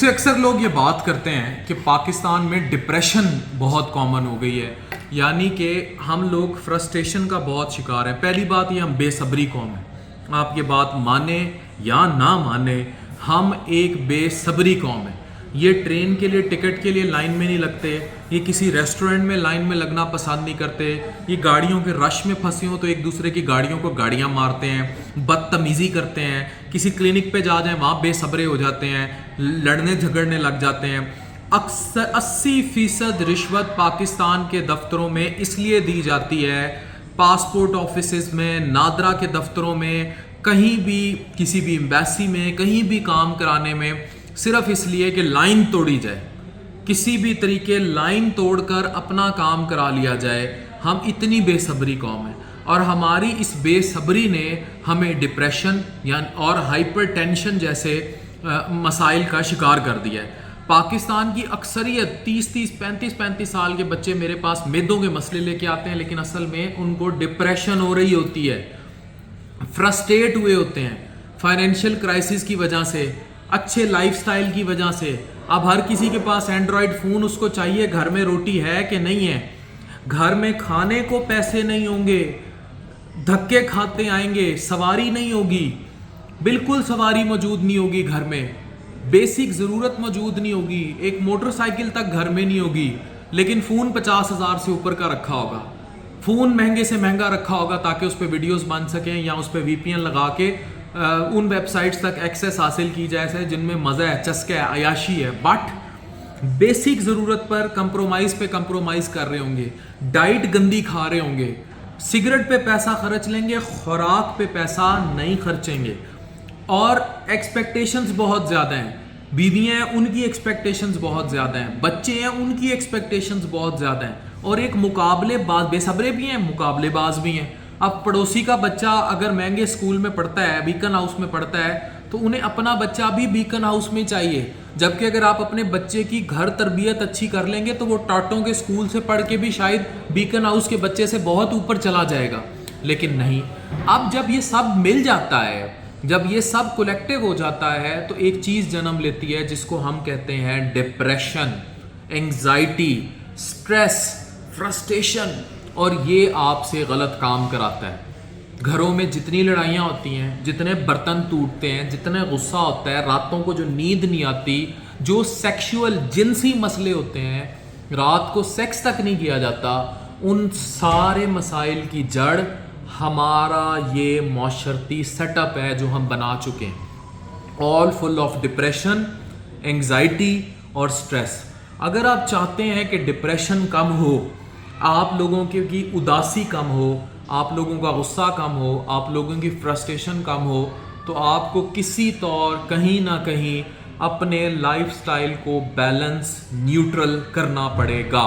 سے اکثر لوگ یہ بات کرتے ہیں کہ پاکستان میں ڈپریشن بہت کامن ہو گئی ہے، یعنی کہ ہم لوگ فرسٹریشن کا بہت شکار ہیں۔ پہلی بات یہ ہم بے صبری قوم ہیں، آپ یہ بات مانیں یا نہ مانیں، ہم ایک بے صبری قوم ہیں۔ یہ ٹرین کے لیے ٹکٹ کے لیے لائن میں نہیں لگتے، یہ کسی ریسٹورنٹ میں لائن میں لگنا پسند نہیں کرتے، یہ گاڑیوں کے رش میں پھنسے ہوں تو ایک دوسرے کی گاڑیوں کو گاڑیاں مارتے ہیں، بدتمیزی کرتے ہیں، کسی کلینک پہ جا جائیں وہاں بے صبرے ہو جاتے ہیں، لڑنے جھگڑنے لگ جاتے ہیں۔ اکثر 80% رشوت پاکستان کے دفتروں میں اس لیے دی جاتی ہے، پاسپورٹ آفیسز میں، نادرا کے دفتروں میں، کہیں بھی کسی بھی ایمبیسی میں، کہیں بھی کام کرانے میں، صرف اس لیے کہ لائن توڑی جائے، کسی بھی طریقے لائن توڑ کر اپنا کام کرا لیا جائے۔ ہم اتنی بے صبری قوم ہیں اور ہماری اس بے صبری نے ہمیں ڈپریشن اور ہائپر ٹینشن جیسے مسائل کا شکار کر دیا ہے۔ پاکستان کی اکثریت 35 سال کے بچے میرے پاس میدوں کے مسئلے لے کے آتے ہیں، لیکن اصل میں ان کو ڈپریشن ہو رہی ہوتی ہے، فرسٹریٹ ہوئے ہوتے ہیں فائنینشیل کرائسس کی وجہ سے، اچھے لائف سٹائل کی وجہ سے۔ اب ہر کسی کے پاس اینڈرائڈ فون، اس کو چاہیے گھر میں روٹی ہے کہ نہیں ہے، گھر میں کھانے کو پیسے نہیں ہوں گے، دھکے کھاتے آئیں گے، سواری نہیں ہوگی، بالکل سواری موجود نہیں ہوگی گھر میں، بیسک ضرورت موجود نہیں ہوگی، ایک موٹر سائیکل تک گھر میں نہیں ہوگی، لیکن فون 50,000 سے اوپر کا رکھا ہوگا، فون مہنگے سے مہنگا رکھا ہوگا تاکہ اس پہ ویڈیوز بن سکیں یا اس پہ VPN لگا کے ان ویب سائٹس تک ایکسیس حاصل کی جائے جن میں مزہ ہے، چسکا ہے، عیاشی ہے، بٹ بیسک ضرورت پر کمپرومائز پہ کمپرومائز کر رہے ہوں گے، ڈائٹ گندی کھا رہے ہوں گے، سگریٹ پہ پیسہ خرچ لیں گے، خوراک پہ پیسہ نہیں خرچیں گے، اور ایکسپیکٹیشنز بہت زیادہ ہیں۔ بیویاں ہیں، ان کی ایکسپیکٹیشنز بہت زیادہ ہیں، بچے ہیں، ان کی ایکسپیکٹیشنز بہت زیادہ ہیں، اور ایک مقابلے باز، بے صبرے بھی ہیں، مقابلے باز بھی ہیں۔ اب پڑوسی کا بچہ اگر مہنگے اسکول میں پڑھتا ہے، بیکن ہاؤس میں پڑھتا ہے، تو انہیں اپنا بچہ بھی بیکن ہاؤس میں چاہیے، جبکہ اگر آپ اپنے بچے کی گھر تربیت اچھی کر لیں گے تو وہ ٹاٹوں کے اسکول سے پڑھ کے بھی شاید بیکن ہاؤس کے بچے سے بہت اوپر چلا جائے گا، لیکن نہیں۔ اب جب یہ سب مل جاتا ہے، جب یہ سب کولیکٹیو ہو جاتا ہے تو ایک چیز جنم لیتی ہے جس کو ہم کہتے ہیں ڈپریشن، انگزائٹی، سٹریس، فرسٹریشن، اور یہ آپ سے غلط کام کراتا ہے۔ گھروں میں جتنی لڑائیاں ہوتی ہیں، جتنے برتن ٹوٹتے ہیں، جتنے غصہ ہوتا ہے، راتوں کو جو نیند نہیں آتی، جو سیکشول جنسی مسئلے ہوتے ہیں، رات کو سیکس تک نہیں کیا جاتا، ان سارے مسائل کی جڑ ہمارا یہ معاشرتی سیٹ اپ ہے جو ہم بنا چکے ہیں، آل فل آف ڈپریشن، انگزائٹی اور سٹریس۔ اگر آپ چاہتے ہیں کہ ڈپریشن کم ہو، آپ لوگوں کی اداسی کم ہو، آپ لوگوں کا غصہ کم ہو، آپ لوگوں کی فرسٹریشن کم ہو، تو آپ کو کسی طور کہیں نہ کہیں اپنے لائف سٹائل کو بیلنس، نیوٹرل کرنا پڑے گا،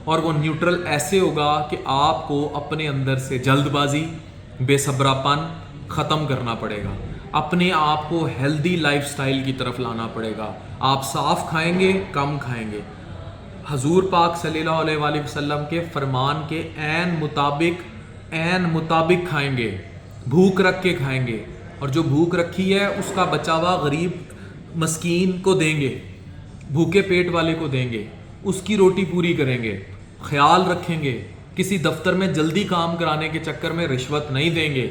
اور وہ نیوٹرل ایسے ہوگا کہ آپ کو اپنے اندر سے جلد بازی، بے صبرا پن ختم کرنا پڑے گا، اپنے آپ کو ہیلدی لائف سٹائل کی طرف لانا پڑے گا۔ آپ صاف کھائیں گے، کم کھائیں گے، حضور پاک صلی اللہ علیہ وآلہ وسلم کے فرمان کے عین مطابق کھائیں گے، بھوک رکھ کے کھائیں گے، اور جو بھوک رکھی ہے اس کا بچا ہوا غریب مسکین کو دیں گے، بھوکے پیٹ والے کو دیں گے، اس کی روٹی پوری کریں گے، خیال رکھیں گے، کسی دفتر میں جلدی کام کرانے کے چکر میں رشوت نہیں دیں گے،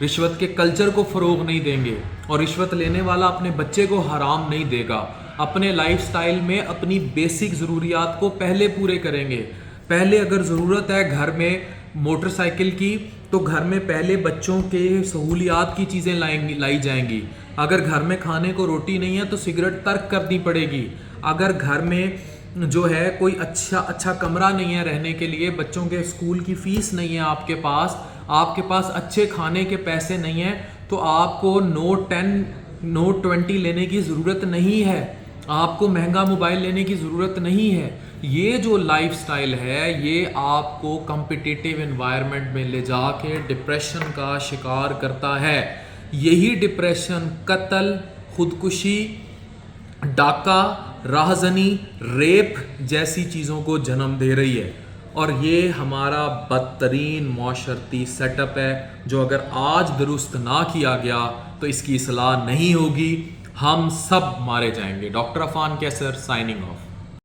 رشوت کے کلچر کو فروغ نہیں دیں گے، اور رشوت لینے والا اپنے بچے کو حرام نہیں دے گا۔ اپنے لائف سٹائل میں اپنی بیسک ضروریات کو پہلے پورے کریں گے۔ پہلے اگر ضرورت ہے گھر میں موٹر سائیکل کی، تو گھر میں پہلے بچوں کے سہولیات کی چیزیں لائی جائیں گی۔ اگر گھر میں کھانے کو روٹی نہیں ہے تو سگریٹ ترک کرنی پڑے گی۔ اگر گھر میں جو ہے کوئی اچھا کمرہ نہیں ہے رہنے کے لیے، بچوں کے اسکول کی فیس نہیں ہے آپ کے پاس اچھے کھانے کے پیسے نہیں ہیں، تو آپ کو نوٹ 10 نوٹ 20 لینے کی ضرورت نہیں ہے، آپ کو مہنگا موبائل لینے کی ضرورت نہیں ہے۔ یہ جو لائف سٹائل ہے یہ آپ کو کمپٹیٹیو انوائرمنٹ میں لے جا کے ڈپریشن کا شکار کرتا ہے۔ یہی ڈپریشن قتل، خودکشی، ڈاکہ، راہزنی، ریپ جیسی چیزوں کو جنم دے رہی ہے، اور یہ ہمارا بدترین معاشرتی سیٹ اپ ہے جو اگر آج درست نہ کیا گیا تو اس کی اصلاح نہیں ہوگی، ہم سب مارے جائیں گے. ڈاکٹر عفان کیسر سائننگ آف.